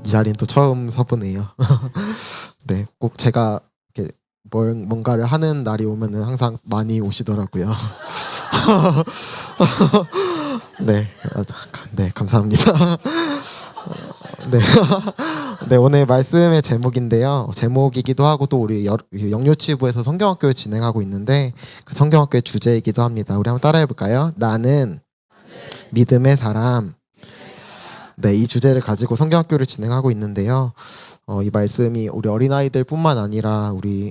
이 자리는 또 처음 서보네요. 네, 꼭 제가 이렇게 뭔가를 하는 날이 오면은 항상 많이 오시더라고요. 네, 네, 감사합니다. 네, 네, 오늘 말씀의 제목인데요. 제목이기도 하고 또 우리 영유치부에서 성경학교를 진행하고 있는데 그 성경학교의 주제이기도 합니다. 우리 한번 따라해 볼까요? 나는 믿음의 사람. 네, 이 주제를 가지고 성경학교를 진행하고 있는데요. 이 말씀이 우리 어린아이들뿐만 아니라 우리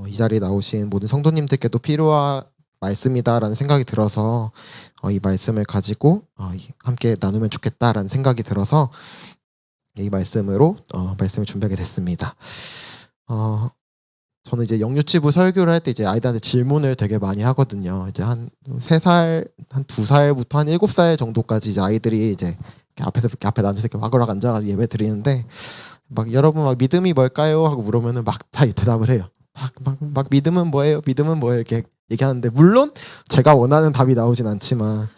이 자리에 나오신 모든 성도님들께도 필요한 말씀이다라는 생각이 들어서 이 말씀을 가지고 함께 나누면 좋겠다라는 생각이 들어서 이 말씀으로 말씀을 준비하게 됐습니다. 저는 이제 영유치부 설교를 할 때 이제 아이들한테 질문을 되게 많이 하거든요. 이제 한 3살, 한 2살부터 한 7살 정도까지 이제 아이들이 이제 앞에 앉아서 이렇게 와그락 앉아가지고 예배 드리는데 막 여러분 막 믿음이 뭘까요? 하고 물으면은 막 다 대답을 해요. 막 믿음은 뭐예요? 믿음은 뭐예요? 이렇게 얘기하는데 물론 제가 원하는 답이 나오진 않지만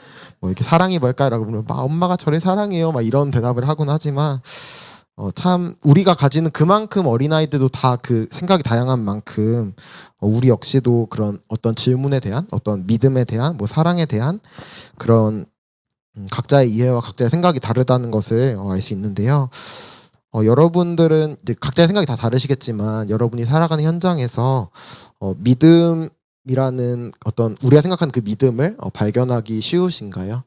뭐 이렇게 사랑이 뭘까요?라고 물으면 막 엄마가 저를 사랑해요. 막 이런 대답을 하곤 하지만 참 우리가 가지는 그만큼 어린아이들도 다 그 생각이 다양한 만큼 우리 역시도 그런 어떤 질문에 대한 어떤 믿음에 대한 뭐 사랑에 대한 그런 각자의 이해와 각자의 생각이 다르다는 것을 알 수 있는데요. 여러분들은 이제 각자의 생각이 다 다르시겠지만 여러분이 살아가는 현장에서 믿음이라는 어떤 우리가 생각하는 그 믿음을 발견하기 쉬우신가요?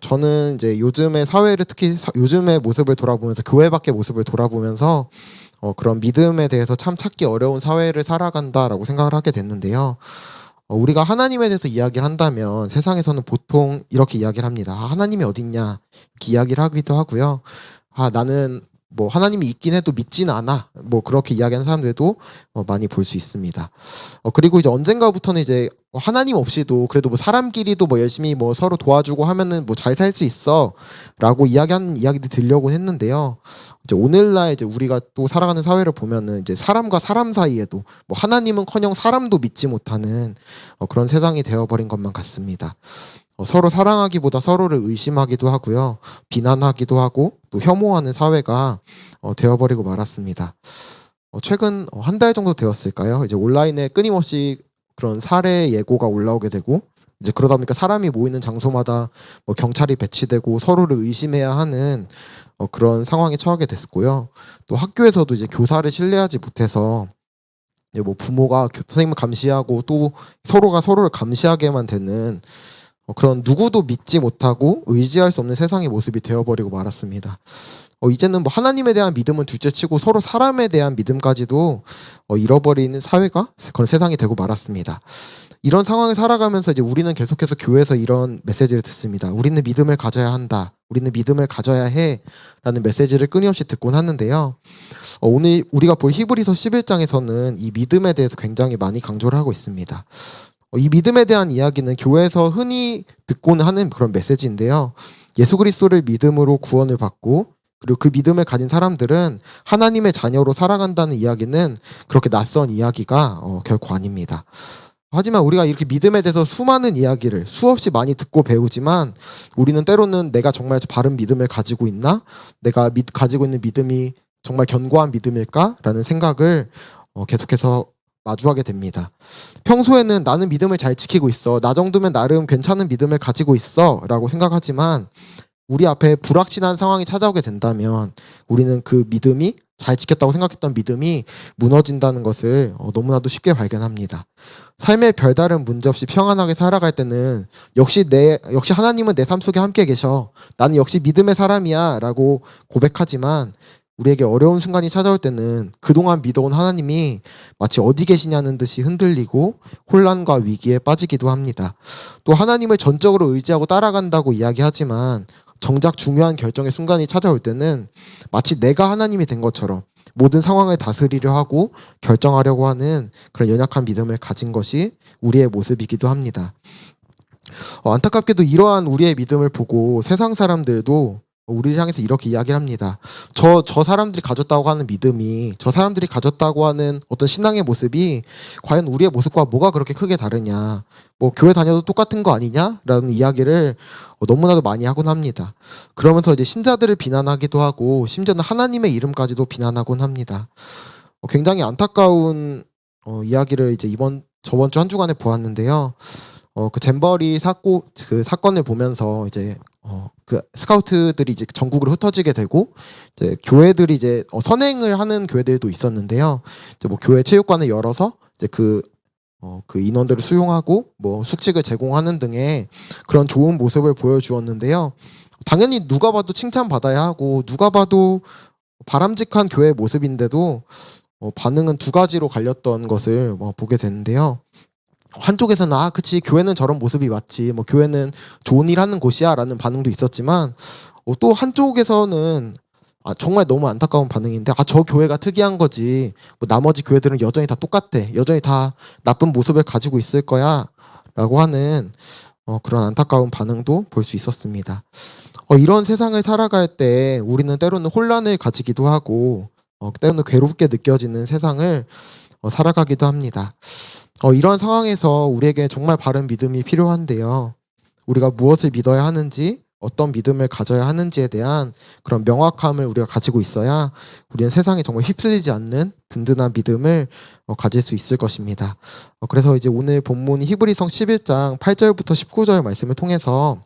저는 이제 요즘의 사회를 특히 요즘의 모습을 돌아보면서 교회 밖의 모습을 돌아보면서 그런 믿음에 대해서 참 찾기 어려운 사회를 살아간다라고 생각을 하게 됐는데요. 우리가 하나님에 대해서 이야기를 한다면 세상에서는 보통 이렇게 이야기를 합니다. 하나님이 어딨냐 이렇게 이야기를 하기도 하고요. 나는 뭐 하나님이 있긴 해도 믿지는 않아. 뭐 그렇게 이야기하는 사람들도 많이 볼 수 있습니다. 그리고 이제 언젠가부터는 이제 하나님 없이도 그래도 뭐 사람끼리도 뭐 열심히 뭐 서로 도와주고 하면은 뭐 잘 살 수 있어라고 이야기하는 이야기들이 들려고 했는데요. 이제 오늘날 이제 우리가 또 살아가는 사회를 보면은 이제 사람과 사람 사이에도 뭐 하나님은커녕 사람도 믿지 못하는 그런 세상이 되어버린 것만 같습니다. 서로 사랑하기보다 서로를 의심하기도 하고요. 비난하기도 하고 또 혐오하는 사회가 되어버리고 말았습니다. 최근 한 달 정도 되었을까요? 이제 온라인에 끊임없이 그런 살해 예고가 올라오게 되고 이제 그러다 보니까 사람이 모이는 장소마다 뭐 경찰이 배치되고 서로를 의심해야 하는 그런 상황에 처하게 됐고요. 또 학교에서도 이제 교사를 신뢰하지 못해서 이제 뭐 부모가 선생님을 감시하고 또 서로가 서로를 감시하게만 되는 그런 누구도 믿지 못하고 의지할 수 없는 세상의 모습이 되어버리고 말았습니다. 이제는 뭐 하나님에 대한 믿음은 둘째치고 서로 사람에 대한 믿음까지도 잃어버리는 사회가 그런 세상이 되고 말았습니다. 이런 상황을 살아가면서 이제 우리는 계속해서 교회에서 이런 메시지를 듣습니다. 우리는 믿음을 가져야 한다. 우리는 믿음을 가져야 해. 라는 메시지를 끊임없이 듣곤 하는데요. 오늘 우리가 볼 히브리서 11장에서는 이 믿음에 대해서 굉장히 많이 강조를 하고 있습니다. 이 믿음에 대한 이야기는 교회에서 흔히 듣고는 하는 그런 메시지인데요. 예수 그리스도를 믿음으로 구원을 받고 그리고 그 믿음을 가진 사람들은 하나님의 자녀로 살아간다는 이야기는 그렇게 낯선 이야기가 결코 아닙니다. 하지만 우리가 이렇게 믿음에 대해서 수많은 이야기를 수없이 많이 듣고 배우지만 우리는 때로는 내가 정말 바른 믿음을 가지고 있나? 내가 가지고 있는 믿음이 정말 견고한 믿음일까? 라는 생각을 계속해서 마주하게 됩니다. 평소에는 나는 믿음을 잘 지키고 있어. 나 정도면 나름 괜찮은 믿음을 가지고 있어. 라고 생각하지만 우리 앞에 불확실한 상황이 찾아오게 된다면 우리는 그 믿음이 잘 지켰다고 생각했던 믿음이 무너진다는 것을 너무나도 쉽게 발견합니다. 삶의 별다른 문제 없이 평안하게 살아갈 때는 역시 하나님은 내 삶 속에 함께 계셔. 나는 역시 믿음의 사람이야. 라고 고백하지만 우리에게 어려운 순간이 찾아올 때는 그동안 믿어온 하나님이 마치 어디 계시냐는 듯이 흔들리고 혼란과 위기에 빠지기도 합니다. 또 하나님을 전적으로 의지하고 따라간다고 이야기하지만 정작 중요한 결정의 순간이 찾아올 때는 마치 내가 하나님이 된 것처럼 모든 상황을 다스리려 하고 결정하려고 하는 그런 연약한 믿음을 가진 것이 우리의 모습이기도 합니다. 안타깝게도 이러한 우리의 믿음을 보고 세상 사람들도 우리를 향해서 이렇게 이야기를 합니다. 저 사람들이 가졌다고 하는 믿음이, 저 사람들이 가졌다고 하는 어떤 신앙의 모습이 과연 우리의 모습과 뭐가 그렇게 크게 다르냐, 뭐 교회 다녀도 똑같은 거 아니냐라는 이야기를 너무나도 많이 하곤 합니다. 그러면서 이제 신자들을 비난하기도 하고 심지어는 하나님의 이름까지도 비난하곤 합니다. 굉장히 안타까운 이야기를 이제 저번 주 한 주간에 보았는데요. 그 잼버리 그 사건을 보면서 이제 그 스카우트들이 이제 전국으로 흩어지게 되고 이제 교회들이 이제 선행을 하는 교회들도 있었는데요. 이제 뭐 교회 체육관을 열어서 이제 그 인원들을 수용하고 뭐 숙식을 제공하는 등의 그런 좋은 모습을 보여주었는데요. 당연히 누가 봐도 칭찬받아야 하고 누가 봐도 바람직한 교회의 모습인데도 반응은 두 가지로 갈렸던 것을 보게 되는데요. 한쪽에서는 그치, 교회는 저런 모습이 맞지, 뭐 교회는 좋은 일 하는 곳이야라는 반응도 있었지만 또 한쪽에서는 정말 너무 안타까운 반응인데 저 교회가 특이한 거지, 뭐 나머지 교회들은 여전히 다 똑같아, 여전히 다 나쁜 모습을 가지고 있을 거야 라고 하는 그런 안타까운 반응도 볼 수 있었습니다. 이런 세상을 살아갈 때 우리는 때로는 혼란을 가지기도 하고 때로는 괴롭게 느껴지는 세상을 살아가기도 합니다. 이런 상황에서 우리에게 정말 바른 믿음이 필요한데요. 우리가 무엇을 믿어야 하는지, 어떤 믿음을 가져야 하는지에 대한 그런 명확함을 우리가 가지고 있어야 우리는 세상에 정말 휩쓸리지 않는 든든한 믿음을 가질 수 있을 것입니다. 그래서 이제 오늘 본문 히브리서 11장 8절부터 19절 말씀을 통해서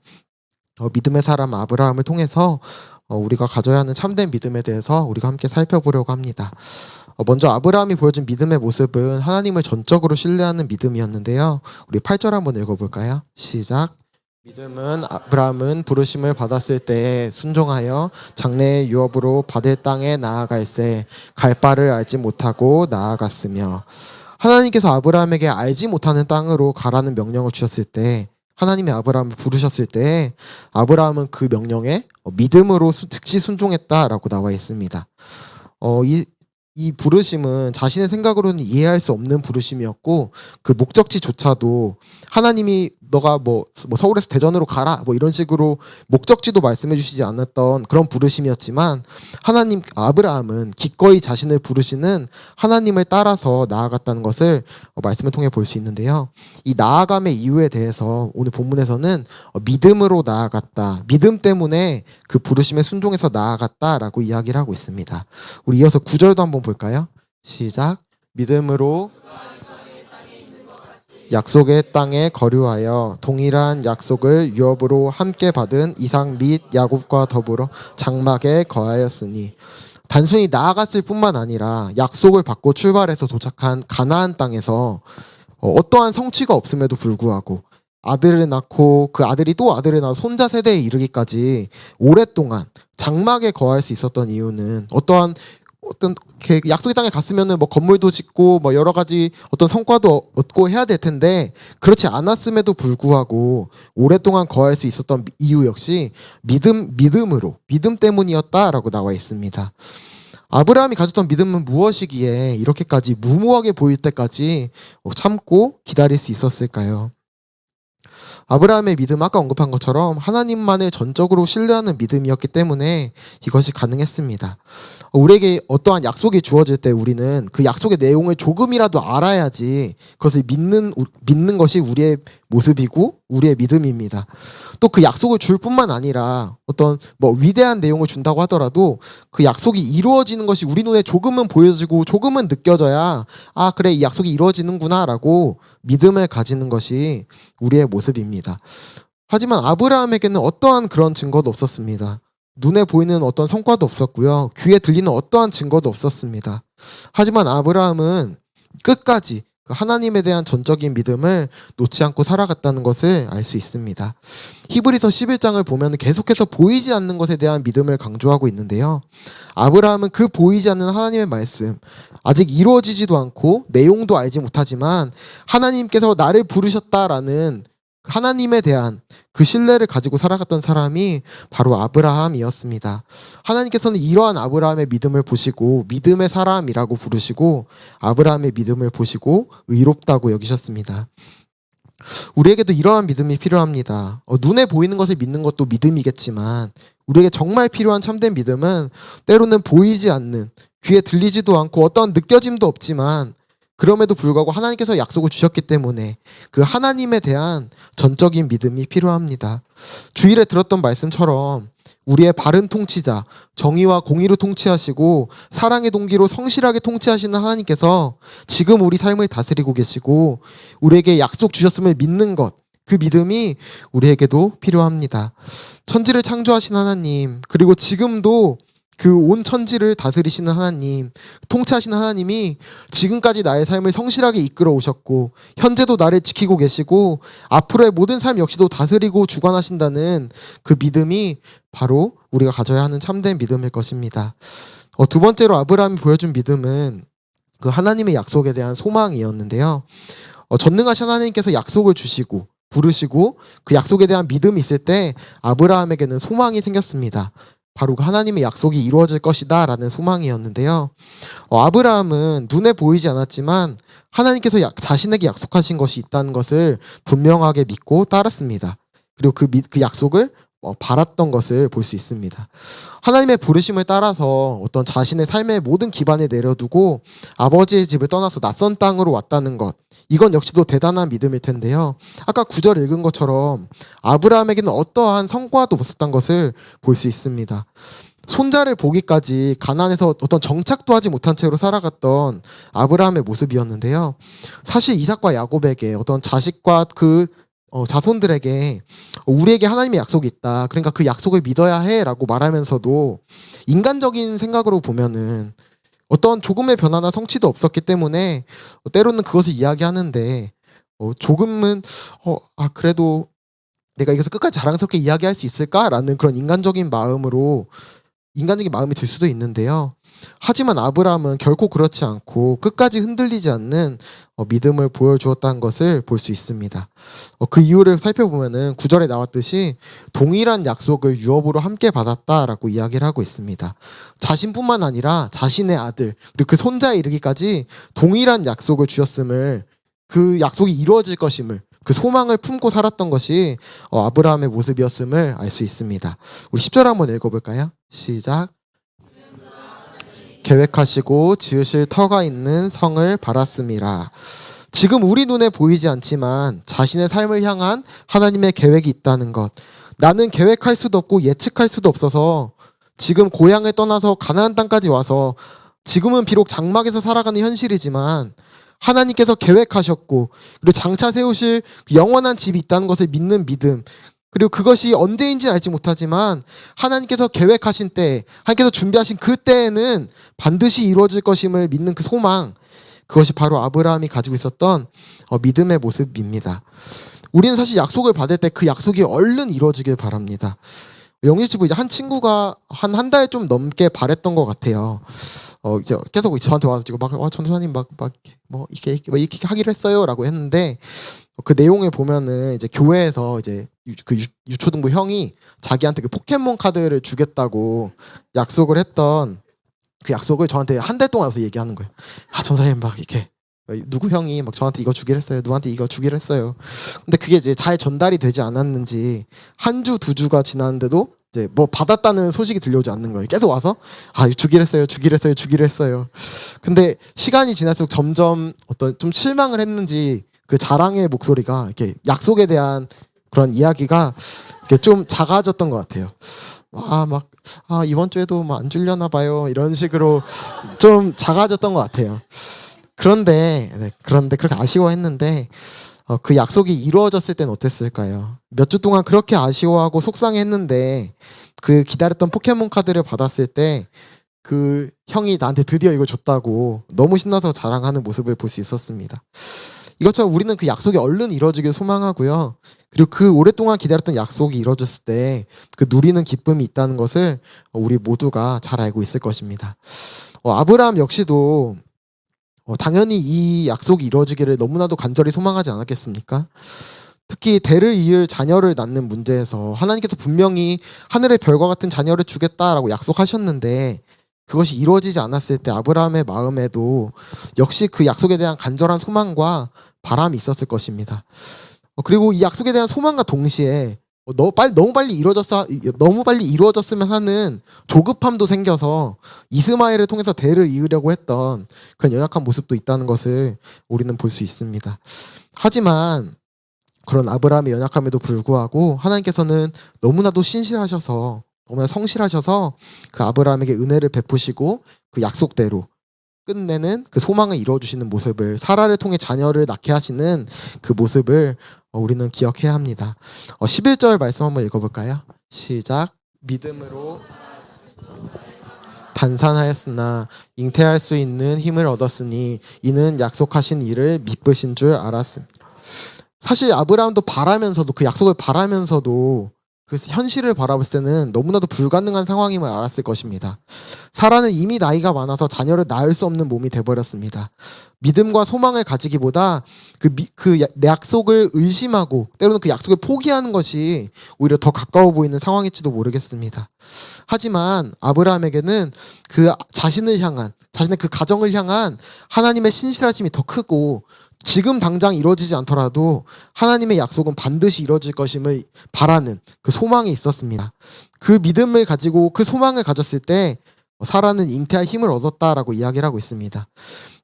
믿음의 사람 아브라함을 통해서 우리가 가져야 하는 참된 믿음에 대해서 우리가 함께 살펴보려고 합니다. 먼저 아브라함이 보여준 믿음의 모습은 하나님을 전적으로 신뢰하는 믿음이었는데요. 우리 8절 한번 읽어볼까요? 시작. 믿음은 아브라함은 부르심을 받았을 때 순종하여 장래의 유업으로 받을 땅에 나아갈새 갈 바를 알지 못하고 나아갔으며, 하나님께서 아브라함에게 알지 못하는 땅으로 가라는 명령을 주셨을 때, 하나님이 아브라함을 부르셨을 때 아브라함은 그 명령에 믿음으로 즉시 순종했다라고 나와 있습니다. 이 부르심은 자신의 생각으로는 이해할 수 없는 부르심이었고, 그 목적지조차도 하나님이 너가 뭐 서울에서 대전으로 가라 뭐 이런 식으로 목적지도 말씀해 주시지 않았던 그런 부르심이었지만, 아브라함은 기꺼이 자신을 부르시는 하나님을 따라서 나아갔다는 것을 말씀을 통해 볼 수 있는데요. 이 나아감의 이유에 대해서 오늘 본문에서는 믿음으로 나아갔다, 믿음 때문에 그 부르심에 순종해서 나아갔다라고 이야기를 하고 있습니다. 우리 이어서 9절도 한번 볼까요? 시작. 믿음으로 약속의 땅에 거류하여 동일한 약속을 유업으로 함께 받은 이삭 및 야곱과 더불어 장막에 거하였으니, 단순히 나아갔을 뿐만 아니라 약속을 받고 출발해서 도착한 가나안 땅에서 어떠한 성취가 없음에도 불구하고 아들을 낳고 그 아들이 또 아들을 낳아 손자 세대에 이르기까지 오랫동안 장막에 거할 수 있었던 이유는 어떤 약속의 땅에 갔으면은 뭐 건물도 짓고 뭐 여러 가지 어떤 성과도 얻고 해야 될 텐데, 그렇지 않았음에도 불구하고 오랫동안 거할 수 있었던 이유 역시 믿음 때문이었다라고 나와 있습니다. 아브라함이 가졌던 믿음은 무엇이기에 이렇게까지 무모하게 보일 때까지 참고 기다릴 수 있었을까요? 아브라함의 믿음, 아까 언급한 것처럼 하나님만을 전적으로 신뢰하는 믿음이었기 때문에 이것이 가능했습니다. 우리에게 어떠한 약속이 주어질 때 우리는 그 약속의 내용을 조금이라도 알아야지 그것을 믿는 것이 우리의 모습이고 우리의 믿음입니다. 또 그 약속을 줄 뿐만 아니라 어떤 위대한 내용을 준다고 하더라도 그 약속이 이루어지는 것이 우리 눈에 조금은 보여지고 조금은 느껴져야 그래, 이 약속이 이루어지는구나 라고 믿음을 가지는 것이 우리의 모습입니다. 하지만 아브라함에게는 어떠한 그런 증거도 없었습니다. 눈에 보이는 어떤 성과도 없었고요. 귀에 들리는 어떠한 증거도 없었습니다. 하지만 아브라함은 끝까지 하나님에 대한 전적인 믿음을 놓지 않고 살아갔다는 것을 알 수 있습니다. 히브리서 11장을 보면 계속해서 보이지 않는 것에 대한 믿음을 강조하고 있는데요. 아브라함은 그 보이지 않는 하나님의 말씀, 아직 이루어지지도 않고 내용도 알지 못하지만 하나님께서 나를 부르셨다라는 하나님에 대한 그 신뢰를 가지고 살아갔던 사람이 바로 아브라함이었습니다. 하나님께서는 이러한 아브라함의 믿음을 보시고 믿음의 사람이라고 부르시고 아브라함의 믿음을 보시고 의롭다고 여기셨습니다. 우리에게도 이러한 믿음이 필요합니다. 눈에 보이는 것을 믿는 것도 믿음이겠지만 우리에게 정말 필요한 참된 믿음은 때로는 보이지 않는, 귀에 들리지도 않고 어떤 느껴짐도 없지만 그럼에도 불구하고 하나님께서 약속을 주셨기 때문에 그 하나님에 대한 전적인 믿음이 필요합니다. 주일에 들었던 말씀처럼 우리의 바른 통치자, 정의와 공의로 통치하시고 사랑의 동기로 성실하게 통치하시는 하나님께서 지금 우리 삶을 다스리고 계시고 우리에게 약속 주셨음을 믿는 것, 그 믿음이 우리에게도 필요합니다. 천지를 창조하신 하나님, 그리고 지금도 그 온 천지를 다스리시는 하나님, 통치하시는 하나님이 지금까지 나의 삶을 성실하게 이끌어 오셨고 현재도 나를 지키고 계시고 앞으로의 모든 삶 역시도 다스리고 주관하신다는 그 믿음이 바로 우리가 가져야 하는 참된 믿음일 것입니다. 두 번째로 아브라함이 보여준 믿음은 그 하나님의 약속에 대한 소망이었는데요. 전능하신 하나님께서 약속을 주시고 부르시고 그 약속에 대한 믿음이 있을 때 아브라함에게는 소망이 생겼습니다. 바로 그 하나님의 약속이 이루어질 것이다 라는 소망이었는데요. 아브라함은 눈에 보이지 않았지만 하나님께서 자신에게 약속하신 것이 있다는 것을 분명하게 믿고 따랐습니다. 그리고 그 약속을 바랐던 것을 볼 수 있습니다. 하나님의 부르심을 따라서 어떤 자신의 삶의 모든 기반을 내려두고 아버지의 집을 떠나서 낯선 땅으로 왔다는 것, 이건 역시도 대단한 믿음일 텐데요. 아까 9절 읽은 것처럼 아브라함에게는 어떠한 성과도 없었던 것을 볼 수 있습니다. 손자를 보기까지 가나안에서 어떤 정착도 하지 못한 채로 살아갔던 아브라함의 모습이었는데요. 사실 이삭과 야곱에게 어떤 자식과 그 자손들에게 우리에게 하나님의 약속이 있다, 그러니까 그 약속을 믿어야 해 라고 말하면서도 인간적인 생각으로 보면은 어떤 조금의 변화나 성취도 없었기 때문에 때로는 그것을 이야기하는데 조금은 그래도 내가 이것을 끝까지 자랑스럽게 이야기할 수 있을까라는 그런 인간적인 마음이 들 수도 있는데요. 하지만 아브라함은 결코 그렇지 않고 끝까지 흔들리지 않는 믿음을 보여주었다는 것을 볼 수 있습니다. 그 이유를 살펴보면은 9절에 나왔듯이 동일한 약속을 유업으로 함께 받았다라고 이야기를 하고 있습니다. 자신뿐만 아니라 자신의 아들 그리고 그 손자에 이르기까지 동일한 약속을 주셨음을, 그 약속이 이루어질 것임을, 그 소망을 품고 살았던 것이 아브라함의 모습이었음을 알 수 있습니다. 우리 10절 한번 읽어볼까요? 시작. 계획하시고 지으실 터가 있는 성을 바랐음이라. 지금 우리 눈에 보이지 않지만 자신의 삶을 향한 하나님의 계획이 있다는 것. 나는 계획할 수도 없고 예측할 수도 없어서 지금 고향을 떠나서 가나안 땅까지 와서 지금은 비록 장막에서 살아가는 현실이지만 하나님께서 계획하셨고 그리고 장차 세우실 그 영원한 집이 있다는 것을 믿는 믿음, 그리고 그것이 언제인지는 알지 못하지만 하나님께서 계획하신 때, 하나님께서 준비하신 그 때에는 반드시 이루어질 것임을 믿는 그 소망, 그것이 바로 아브라함이 가지고 있었던 믿음의 모습입니다. 우리는 사실 약속을 받을 때 그 약속이 얼른 이루어지길 바랍니다. 영리치부 이제 한 친구가 한 달 좀 넘게 바랬던 것 같아요. 이제 계속 저한테 와서 전도사님 이렇게 하기로 했어요라고 했는데 그 내용을 보면은 이제 교회에서 이제 그 유초등부 형이 자기한테 그 포켓몬 카드를 주겠다고 약속을 했던 그 약속을 저한테 한 달 동안 와서 얘기하는 거예요. 전사님 이렇게 누구 형이 저한테 이거 주기로 했어요. 누구한테 이거 주기로 했어요. 근데 그게 이제 잘 전달이 되지 않았는지 한 주, 두 주가 지났는데도 이제 받았다는 소식이 들려오지 않는 거예요. 계속 와서 주기로 했어요. 근데 시간이 지날수록 점점 어떤 좀 실망을 했는지 그 자랑의 목소리가 이렇게 약속에 대한 그런 이야기가 이렇게 좀 작아졌던 것 같아요. 이번 주에도 안 줄려나 봐요. 이런 식으로 좀 작아졌던 것 같아요. 그런데 그렇게 아쉬워했는데 그 약속이 이루어졌을 땐 어땠을까요? 몇 주 동안 그렇게 아쉬워하고 속상했는데 그 기다렸던 포켓몬 카드를 받았을 때 그 형이 나한테 드디어 이걸 줬다고 너무 신나서 자랑하는 모습을 볼 수 있었습니다. 이것처럼 우리는 그 약속이 얼른 이루어지길 소망하고요. 그리고 그 오랫동안 기다렸던 약속이 이루어졌을 때 그 누리는 기쁨이 있다는 것을 우리 모두가 잘 알고 있을 것입니다. 아브라함 역시도 당연히 이 약속이 이루어지기를 너무나도 간절히 소망하지 않았겠습니까? 특히 대를 이을 자녀를 낳는 문제에서 하나님께서 분명히 하늘의 별과 같은 자녀를 주겠다라고 약속하셨는데 그것이 이루어지지 않았을 때 아브라함의 마음에도 역시 그 약속에 대한 간절한 소망과 바람이 있었을 것입니다. 그리고 이 약속에 대한 소망과 동시에 너무 빨리 이루어졌으면 하는 조급함도 생겨서 이스마엘을 통해서 대를 이으려고 했던 그런 연약한 모습도 있다는 것을 우리는 볼 수 있습니다. 하지만 그런 아브라함의 연약함에도 불구하고 하나님께서는 너무나도 신실하셔서 너무나 성실하셔서 그 아브라함에게 은혜를 베푸시고 그 약속대로 끝내는 그 소망을 이루어주시는 모습을, 사라를 통해 자녀를 낳게 하시는 그 모습을 우리는 기억해야 합니다. 11절 말씀 한번 읽어볼까요? 시작. 믿음으로 단산하였으나 잉태할 수 있는 힘을 얻었으니 이는 약속하신 일을 미쁘신 줄 알았습니다. 사실 아브라함도 바라면서도, 그 약속을 바라면서도 그 현실을 바라볼 때는 너무나도 불가능한 상황임을 알았을 것입니다. 사라는 이미 나이가 많아서 자녀를 낳을 수 없는 몸이 돼버렸습니다. 믿음과 소망을 가지기보다 그 약속을 의심하고 때로는 그 약속을 포기하는 것이 오히려 더 가까워 보이는 상황일지도 모르겠습니다. 하지만 아브라함에게는 그 자신의 그 가정을 향한 하나님의 신실하심이 더 크고, 지금 당장 이루어지지 않더라도 하나님의 약속은 반드시 이루어질 것임을 바라는 그 소망이 있었습니다. 그 믿음을 가지고 그 소망을 가졌을 때 사라는 잉태할 힘을 얻었다라고 이야기를 하고 있습니다.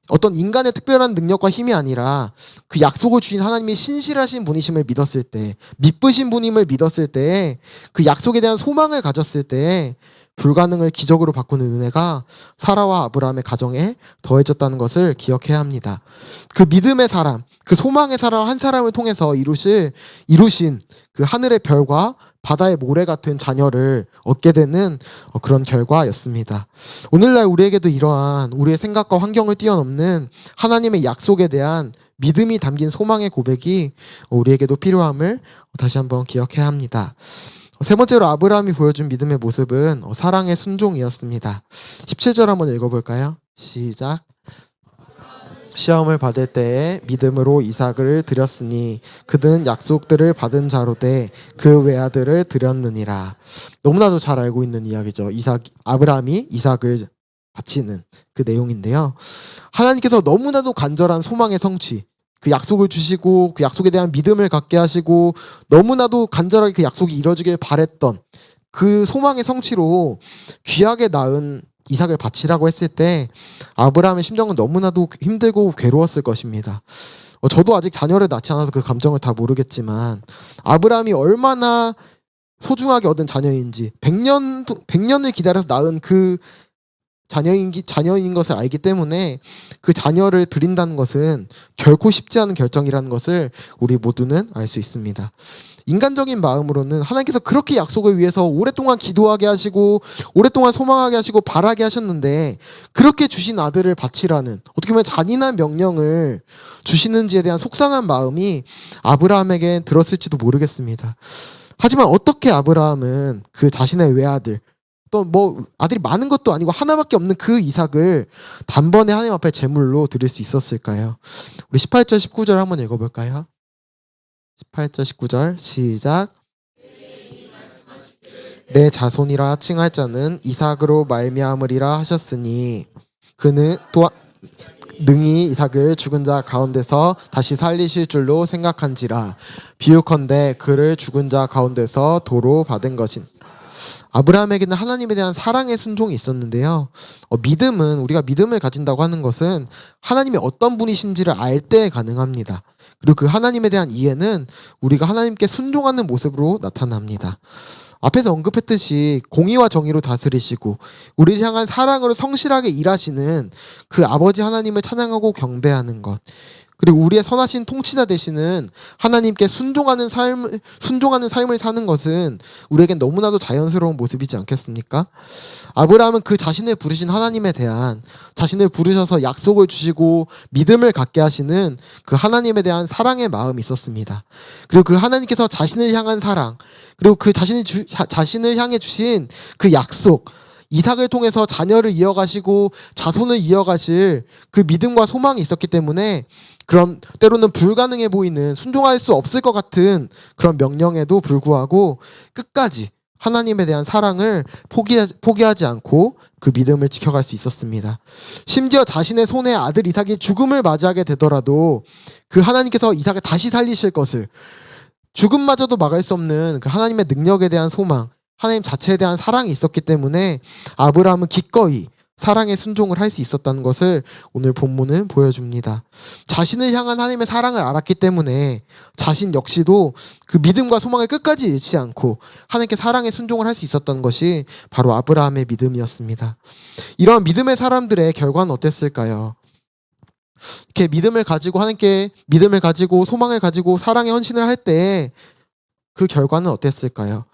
어떤 인간의 특별한 능력과 힘이 아니라 그 약속을 주신 하나님이 신실하신 분이심을 믿었을 때, 미쁘신 분임을 믿었을 때, 그 약속에 대한 소망을 가졌을 때 불가능을 기적으로 바꾸는 은혜가 사라와 아브라함의 가정에 더해졌다는 것을 기억해야 합니다. 그 믿음의 사람, 그 소망의 사람 한 사람을 통해서 이루신 그 하늘의 별과 바다의 모래 같은 자녀를 얻게 되는 그런 결과였습니다. 오늘날 우리에게도 이러한 우리의 생각과 환경을 뛰어넘는 하나님의 약속에 대한 믿음이 담긴 소망의 고백이 우리에게도 필요함을 다시 한번 기억해야 합니다. 세 번째로 아브라함이 보여준 믿음의 모습은 사랑의 순종이었습니다. 17절 한번 읽어볼까요? 시작. 시험을 받을 때에 믿음으로 이삭을 드렸으니 그는 약속들을 받은 자로되 그 외아들을 드렸느니라. 너무나도 잘 알고 있는 이야기죠. 아브라함이 이삭을 바치는 그 내용인데요. 하나님께서 너무나도 간절한 소망의 성취, 그 약속을 주시고 그 약속에 대한 믿음을 갖게 하시고 너무나도 간절하게 그 약속이 이루어지길 바랬던 그 소망의 성취로 귀하게 낳은 이삭을 바치라고 했을 때 아브라함의 심정은 너무나도 힘들고 괴로웠을 것입니다. 저도 아직 자녀를 낳지 않아서 그 감정을 다 모르겠지만 아브라함이 얼마나 소중하게 얻은 자녀인지 100년을 기다려서 낳은 그 자녀인 것을 알기 때문에 그 자녀를 드린다는 것은 결코 쉽지 않은 결정이라는 것을 우리 모두는 알 수 있습니다. 인간적인 마음으로는 하나님께서 그렇게 약속을 위해서 오랫동안 기도하게 하시고 오랫동안 소망하게 하시고 바라게 하셨는데 그렇게 주신 아들을 바치라는, 어떻게 보면 잔인한 명령을 주시는지에 대한 속상한 마음이 아브라함에게 들었을지도 모르겠습니다. 하지만 어떻게 아브라함은 그 자신의 외아들, 또 아들이 많은 것도 아니고 하나밖에 없는 그 이삭을 단번에 하나님 앞에 제물로 드릴 수 있었을까요? 우리 18절 19절 한번 읽어볼까요? 18절 19절 시작. 내 자손이라 칭할 자는 이삭으로 말미암으리라 하셨으니 그는 또한 능히 이삭을 죽은 자 가운데서 다시 살리실 줄로 생각한지라. 비유컨대 그를 죽은 자 가운데서 도로 받은 것인. 아브라함에게는 하나님에 대한 사랑의 순종이 있었는데요. 믿음은, 우리가 믿음을 가진다고 하는 것은 하나님이 어떤 분이신지를 알 때 가능합니다. 그리고 그 하나님에 대한 이해는 우리가 하나님께 순종하는 모습으로 나타납니다. 앞에서 언급했듯이 공의와 정의로 다스리시고 우리를 향한 사랑으로 성실하게 일하시는 그 아버지 하나님을 찬양하고 경배하는 것, 그리고 우리의 선하신 통치자 되시는 하나님께 순종하는 삶을 사는 것은 우리에겐 너무나도 자연스러운 모습이지 않겠습니까? 아브라함은 그 자신을 부르신 하나님에 대한, 자신을 부르셔서 약속을 주시고 믿음을 갖게 하시는 그 하나님에 대한 사랑의 마음이 있었습니다. 그리고 그 하나님께서 자신을 향한 사랑, 그리고 그 자신을 향해 주신 그 약속, 이삭을 통해서 자녀를 이어가시고 자손을 이어가실 그 믿음과 소망이 있었기 때문에 그런 때로는 불가능해 보이는, 순종할 수 없을 것 같은 그런 명령에도 불구하고 끝까지 하나님에 대한 사랑을 포기하지 않고 그 믿음을 지켜갈 수 있었습니다. 심지어 자신의 손에 아들 이삭이 죽음을 맞이하게 되더라도 그 하나님께서 이삭을 다시 살리실 것을, 죽음마저도 막을 수 없는 그 하나님의 능력에 대한 소망, 하나님 자체에 대한 사랑이 있었기 때문에 아브라함은 기꺼이 사랑에 순종을 할 수 있었다는 것을 오늘 본문은 보여줍니다. 자신을 향한 하나님의 사랑을 알았기 때문에 자신 역시도 그 믿음과 소망을 끝까지 잃지 않고 하나님께 사랑에 순종을 할 수 있었던 것이 바로 아브라함의 믿음이었습니다. 이러한 믿음의 사람들의 결과는 어땠을까요? 이렇게 믿음을 가지고 하나님께 믿음을 가지고 소망을 가지고 사랑의 헌신을 할 때 그 결과는 어땠을까요?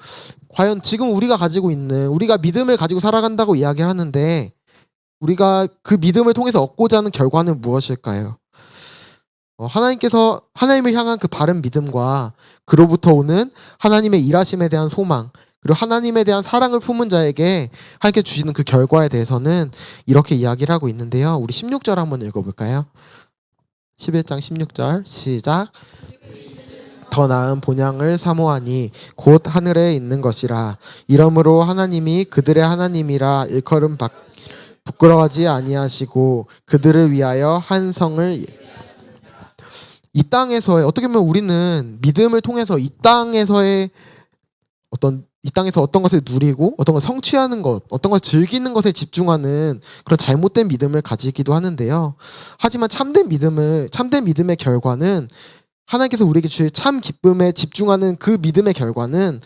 과연 지금 우리가 가지고 있는, 우리가 믿음을 가지고 살아간다고 이야기를 하는데 우리가 그 믿음을 통해서 얻고자 하는 결과는 무엇일까요? 하나님께서 하나님을 향한 그 바른 믿음과 그로부터 오는 하나님의 일하심에 대한 소망, 그리고 하나님에 대한 사랑을 품은 자에게 하나님께 주시는 그 결과에 대해서는 이렇게 이야기를 하고 있는데요. 우리 16절 한번 읽어볼까요? 11장 16절 시작. 더 나은 본향을 사모하니 곧 하늘에 있는 것이라. 이러므로 하나님이 그들의 하나님이라 일컬음 부끄러워하지 아니하시고 그들을 위하여 한 성을. 이 땅에서의, 어떻게 보면 우리는 믿음을 통해서 이 땅에서 어떤 것을 누리고 어떤 걸 성취하는 것, 어떤 걸 즐기는 것에 집중하는 그런 잘못된 믿음을 가지기도 하는데요. 하지만 참된 믿음의 결과는, 하나님께서 우리에게 주실 참 기쁨에 집중하는 그 믿음의 결과는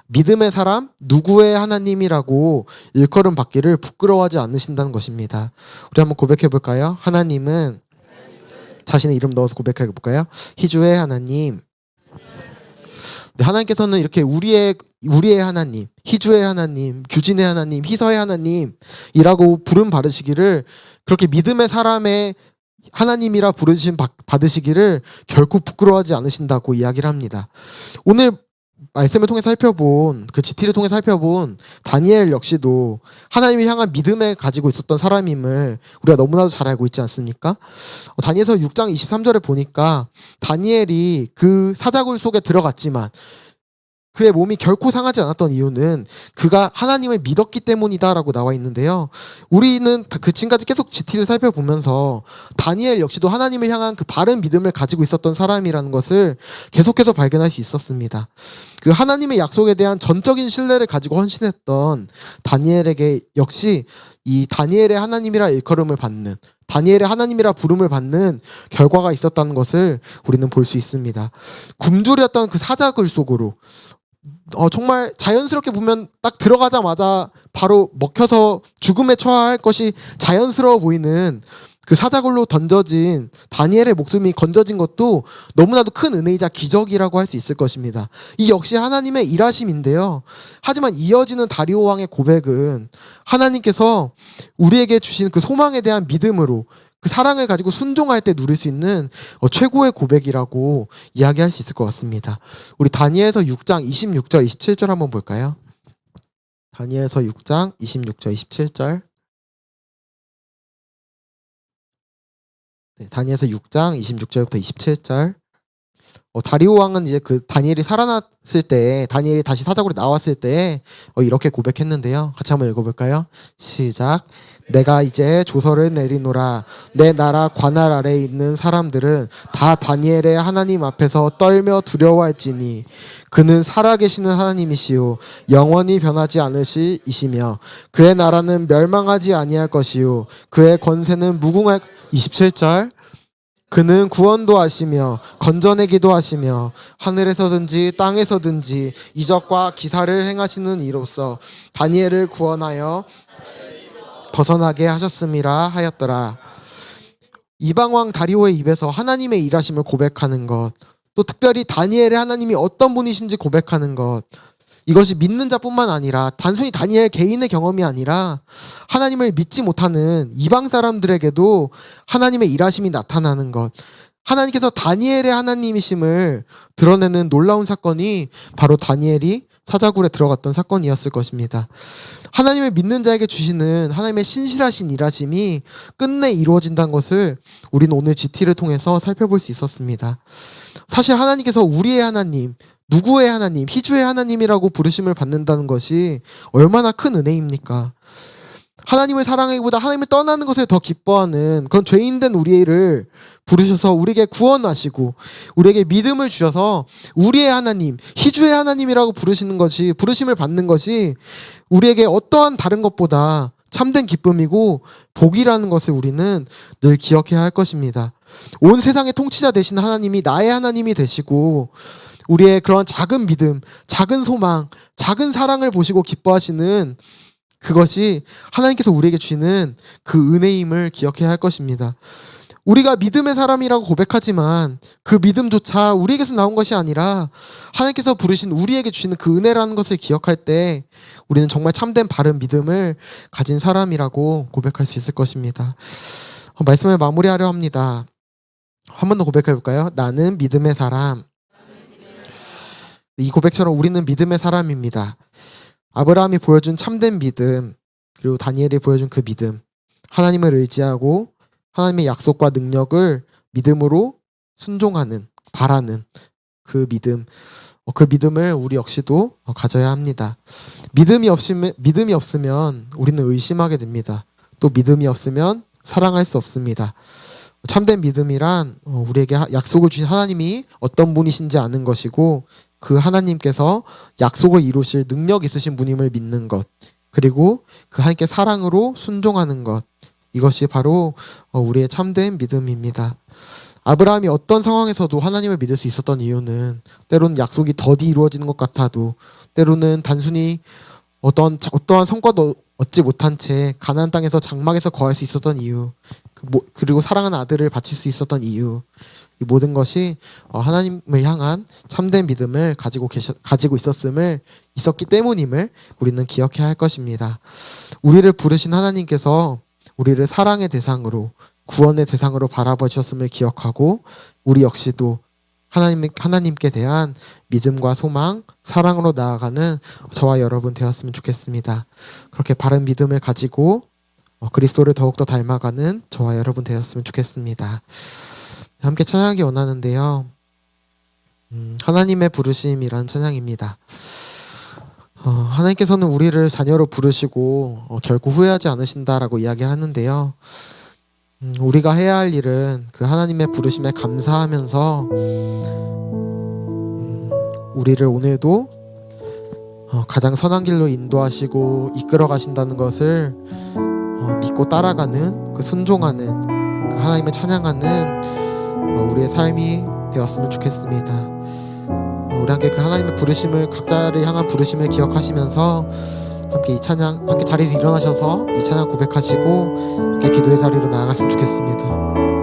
믿음의 사람 누구의 하나님이라고 일컬음 받기를 부끄러워하지 않으신다는 것입니다. 우리 한번 고백해 볼까요? 하나님은, 자신의 이름 넣어서 고백해 볼까요? 희주의 하나님. 네, 하나님께서는 이렇게 우리의 하나님, 희주의 하나님, 규진의 하나님, 희서의 하나님이라고 부름 받으시기를, 그렇게 믿음의 사람의 하나님이라 부르심 받으시기를 결코 부끄러워하지 않으신다고 이야기를 합니다. 오늘 말씀을 통해 살펴본, 그 GT를 통해 살펴본 다니엘 역시도 하나님을 향한 믿음을 가지고 있었던 사람임을 우리가 너무나도 잘 알고 있지 않습니까? 다니엘서 6장 23절에 보니까 다니엘이 그 사자굴 속에 들어갔지만 그의 몸이 결코 상하지 않았던 이유는 그가 하나님을 믿었기 때문이다라고 나와 있는데요. 우리는 그 지금까지 계속 GT를 살펴보면서 다니엘 역시도 하나님을 향한 그 바른 믿음을 가지고 있었던 사람이라는 것을 계속해서 발견할 수 있었습니다. 그 하나님의 약속에 대한 전적인 신뢰를 가지고 헌신했던 다니엘에게 역시 이 다니엘의 하나님이라 일컬음을 받는, 다니엘의 하나님이라 부름을 받는 결과가 있었다는 것을 우리는 볼 수 있습니다. 굶주렸던 그 사자굴 속으로 정말 자연스럽게 보면 딱 들어가자마자 바로 먹혀서 죽음에 처할 것이 자연스러워 보이는 그 사자굴로 던져진 다니엘의 목숨이 건져진 것도 너무나도 큰 은혜이자 기적이라고 할 수 있을 것입니다. 이 역시 하나님의 일하심인데요. 하지만 이어지는 다리오 왕의 고백은 하나님께서 우리에게 주신 그 소망에 대한 믿음으로 그 사랑을 가지고 순종할 때 누릴 수 있는 최고의 고백이라고 이야기할 수 있을 것 같습니다. 우리 다니엘서 6장 26절 27절 한번 볼까요? 다니엘서 6장 26절 27절. 네, 다니엘서 6장 26절부터 27절. 다리오 왕은 이제 그 다니엘이 살아났을 때, 다니엘이 다시 사자굴에 나왔을 때 이렇게 고백했는데요. 같이 한번 읽어볼까요? 시작. 내가 이제 조서를 내리노라. 내 나라 관할 아래에 있는 사람들은 다 다니엘의 하나님 앞에서 떨며 두려워할지니 그는 살아계시는 하나님이시요 영원히 변하지 않으시이시며 그의 나라는 멸망하지 아니할 것이요 그의 권세는 무궁할. 27절. 그는 구원도 하시며 건져내기도 하시며 하늘에서든지 땅에서든지 이적과 기사를 행하시는 이로써 다니엘을 구원하여 벗어나게 하셨음이라 하였더라. 이방왕 다리오의 입에서 하나님의 일하심을 고백하는 것, 또 특별히 다니엘의 하나님이 어떤 분이신지 고백하는 것, 이것이 믿는 자뿐만 아니라 단순히 다니엘 개인의 경험이 아니라 하나님을 믿지 못하는 이방 사람들에게도 하나님의 일하심이 나타나는 것, 하나님께서 다니엘의 하나님이심을 드러내는 놀라운 사건이 바로 다니엘이 사자굴에 들어갔던 사건이었을 것입니다. 하나님을 믿는 자에게 주시는 하나님의 신실하신 일하심이 끝내 이루어진다는 것을 우리는 오늘 GT를 통해서 살펴볼 수 있었습니다. 사실 하나님께서 우리의 하나님, 누구의 하나님, 희주의 하나님이라고 부르심을 받는다는 것이 얼마나 큰 은혜입니까? 하나님을 사랑하기보다 하나님을 떠나는 것을 더 기뻐하는 그런 죄인된 우리를 부르셔서 우리에게 구원하시고 우리에게 믿음을 주셔서 우리의 하나님, 희주의 하나님이라고 부르시는 것이, 부르심을 받는 것이 우리에게 어떠한 다른 것보다 참된 기쁨이고 복이라는 것을 우리는 늘 기억해야 할 것입니다. 온 세상의 통치자 되신 하나님이 나의 하나님이 되시고 우리의 그런 작은 믿음, 작은 소망, 작은 사랑을 보시고 기뻐하시는 그것이 하나님께서 우리에게 주시는 그 은혜임을 기억해야 할 것입니다. 우리가 믿음의 사람이라고 고백하지만 그 믿음조차 우리에게서 나온 것이 아니라 하나님께서 부르신 우리에게 주시는 그 은혜라는 것을 기억할 때 우리는 정말 참된 바른 믿음을 가진 사람이라고 고백할 수 있을 것입니다. 말씀을 마무리하려 합니다. 한 번 더 고백해 볼까요? 나는 믿음의 사람. 이 고백처럼 우리는 믿음의 사람입니다. 아브라함이 보여준 참된 믿음, 그리고 다니엘이 보여준 그 믿음, 하나님을 의지하고 하나님의 약속과 능력을 믿음으로 순종하는, 바라는 그 믿음, 그 믿음을 우리 역시도 가져야 합니다. 믿음이 없으면 우리는 의심하게 됩니다. 또 믿음이 없으면 사랑할 수 없습니다. 참된 믿음이란 우리에게 약속을 주신 하나님이 어떤 분이신지 아는 것이고 그 하나님께서 약속을 이루실 능력 있으신 분임을 믿는 것, 그리고 그 하나님께 사랑으로 순종하는 것, 이것이 바로 우리의 참된 믿음입니다. 아브라함이 어떤 상황에서도 하나님을 믿을 수 있었던 이유는 때로는 약속이 더디 이루어지는 것 같아도 때로는 단순히 어떠한 성과도 얻지 못한 채 가나안 땅에서 장막에서 거할 수 있었던 이유, 그리고 사랑하는 아들을 바칠 수 있었던 이유, 이 모든 것이 하나님을 향한 참된 믿음을 가지고 있었기 때문임을 우리는 기억해야 할 것입니다. 우리를 부르신 하나님께서 우리를 사랑의 대상으로, 구원의 대상으로 바라봐 주셨음을 기억하고 우리 역시도 하나님께 대한 믿음과 소망, 사랑으로 나아가는 저와 여러분 되었으면 좋겠습니다. 그렇게 바른 믿음을 가지고 그리스도를 더욱더 닮아가는 저와 여러분 되었으면 좋겠습니다. 함께 찬양하기 원하는데요. 하나님의 부르심이라는 찬양입니다. 하나님께서는 우리를 자녀로 부르시고 결코 후회하지 않으신다라고 이야기를 하는데요. 우리가 해야 할 일은 그 하나님의 부르심에 감사하면서 우리를 오늘도 가장 선한 길로 인도하시고 이끌어 가신다는 것을 믿고 따라가는, 그 순종하는, 그 하나님을 찬양하는 우리의 삶이 되었으면 좋겠습니다. 우리 함께 그 하나님의 부르심을, 각자를 향한 부르심을 기억하시면서 함께 자리에서 일어나셔서 이 찬양 고백하시고 함께 기도의 자리로 나아갔으면 좋겠습니다.